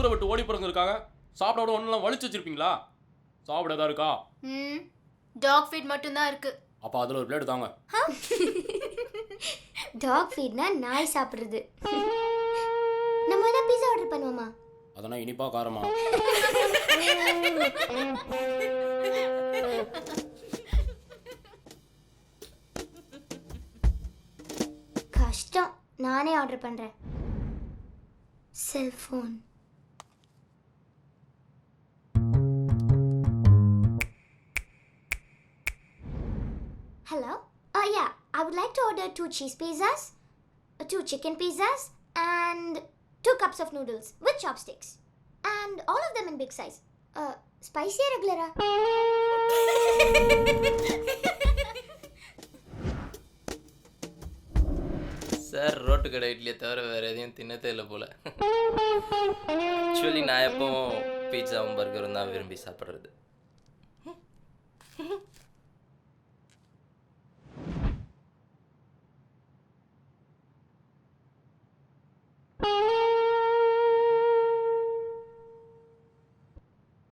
ஊரை விட்டு ஓடி போறவங்க சாப்பிட விட ஒன்றும் வலிச்சு வச்சிருப்பீங்களா? சாப்பிட ஏதாவது இருக்கா? டாக் ஃபீட் மட்டும் தான் இருக்கு. அப்போ அதில் ஒரு பிளேட் தாங்க. டாக் ஃபீட்னா நாய் சாப்பிடுறது. நம்ம என்ன பீஸா ஆர்டர் பண்ணுவோமா? அதெல்லாம் இனிப்பா காரமா? கஷ்டம், நானே ஆர்டர் பண்றேன். Cellphone. Hello? Yeah, I would like to order 2 cheese pizzas, 2 chicken pizzas, and 2 cups of noodles with chopsticks. And all of them in big size. Spicy or regular? Sir road கடை இட்லியை தவிர வேறு எதையும் தின்னதே இல்லை போல். Actually நான் எப்போவும் பீட்சாவும் பர்கரும் தான் விரும்பி சாப்பிட்றது.